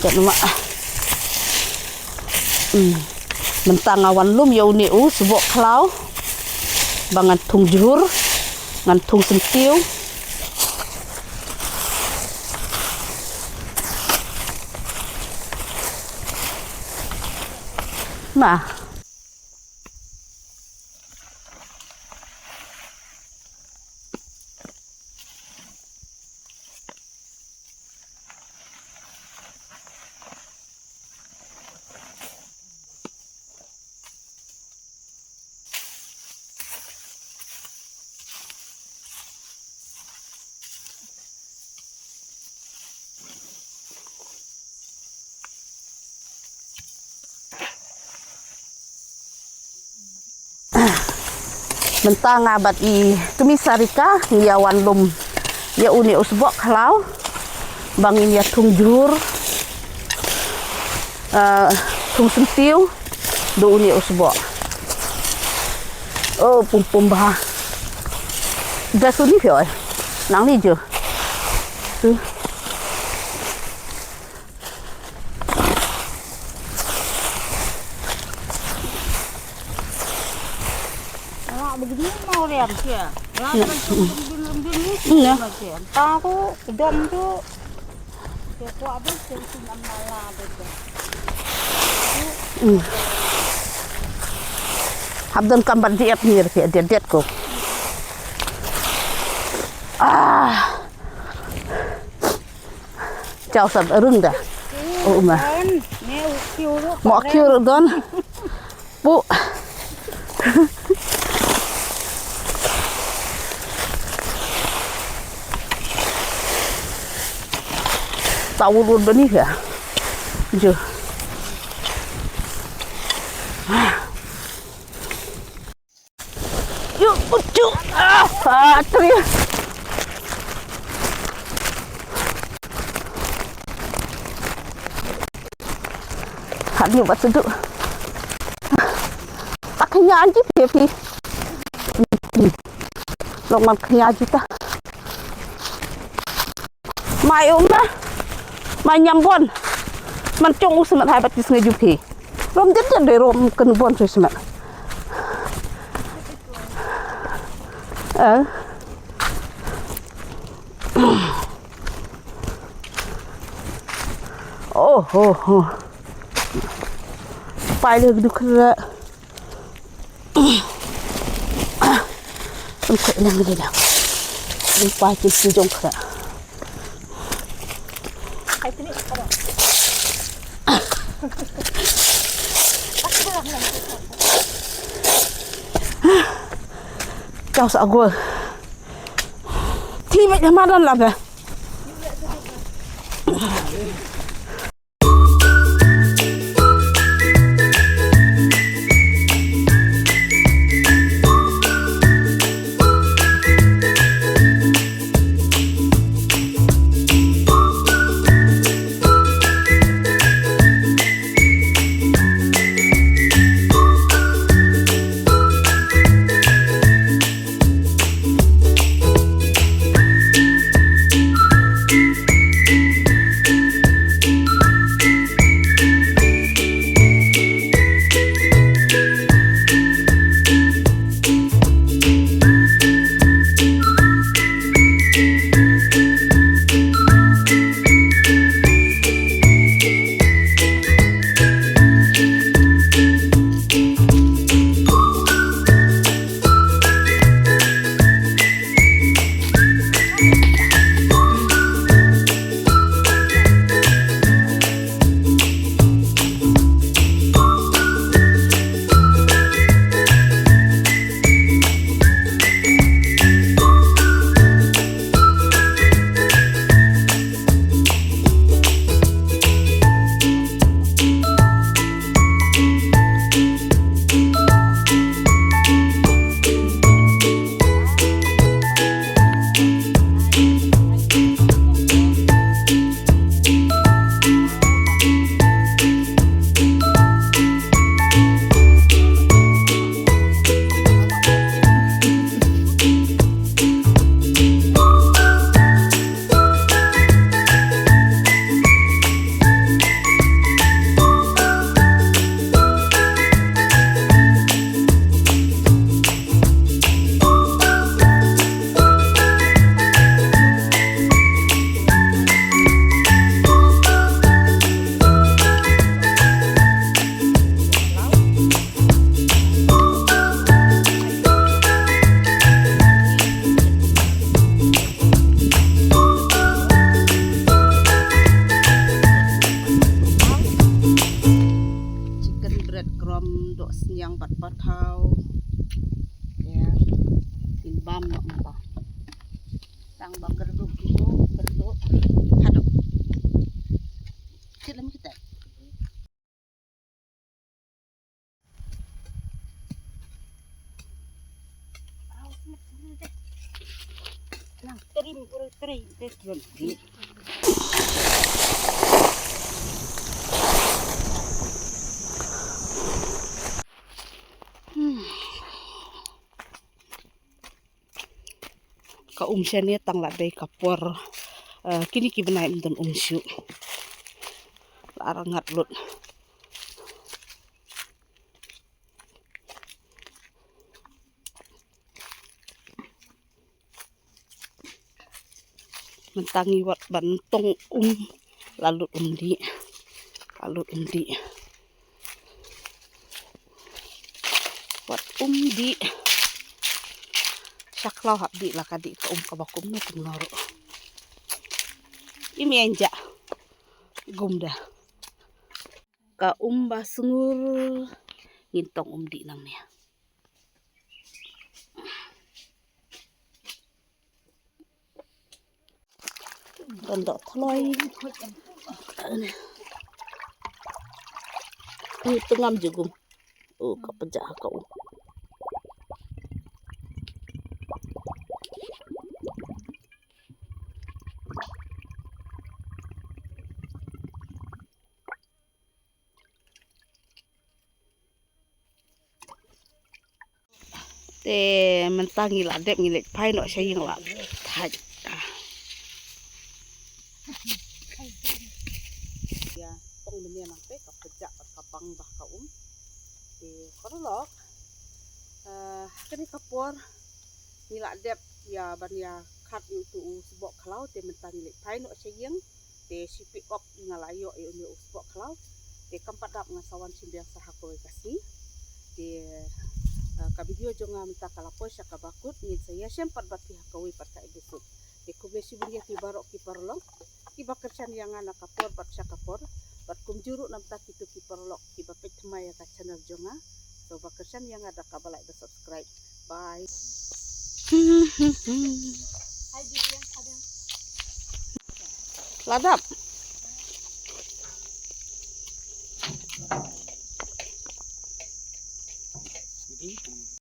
Jangan mak. Mentang awan lum ya uni sebok klau. Bangan tung jur, ngan tung sentiu. Mah. Mentang abad i tumisarika ya wanlum ya uni usbok kalau bangin ya tungjur tung sentiu do uni usbok oh pum bah dah suni pio nang ni je tu begini mau lihat ya. Ya, lembin macam. Tahu dom tu. Ya, tu habis senam malah betul. Habdan kamban diet ni ya diet ko. Jauh sad erung dah. Oh mah. Mau kiur don. Bu. Tahu luôn bên này chưa yuk lucu tuh hanya buat seduk tak kenyang aja pipi lomang kenyang aja ta mai lah mai nhầm bon man trong u semat hai batis ngeju pi rom dit de rom ken bon so semat oh pai le du kra không thể làm cái nào đi pai chỉ sử dụng kra Kau sợ gue thì vậy mà đang làm về Tang bakar duk itu berduk. Hadap. Sila kita. Nang terim pura terim terim. Ka siya tang laday kapor. Kini kibanay don umsyu. Larang hatlot. Mentangi wat bantong lalu undi. Wat umdi. Saklaw habdi lah kadi ka kabakum no kumnoro. Imi anja. Gumda. Ka basungur ngintong umdi nang niya. Ganda taloy. Ang tungam jugum. Oh, kapaja ka Te mentangi la dep ngilik pai no siya yung la. Taj. Ya, tong menia nang pe kapaja at kapang bah ka Te karolok. Kani kapor nila dep ya ban ya kat yu tu usbok klau te mentangi ngilik pai no siya yung te sipi op ngalayo yu ni usbok klau te kampadap ngasawan simbiang sahakoy kasi te video jonga minta kalapoy sa kabakut ngin saya sempat bati hakawi pat ka episode te kubesi bunya ki barok ki parlong ki bakersan yang anak kapor pat sa kapor pat kumjuru nam ta kitu ki parlok ki bapet maya ka channel jonga so bakersan yang ada kabalai da subscribe bye. Ladap.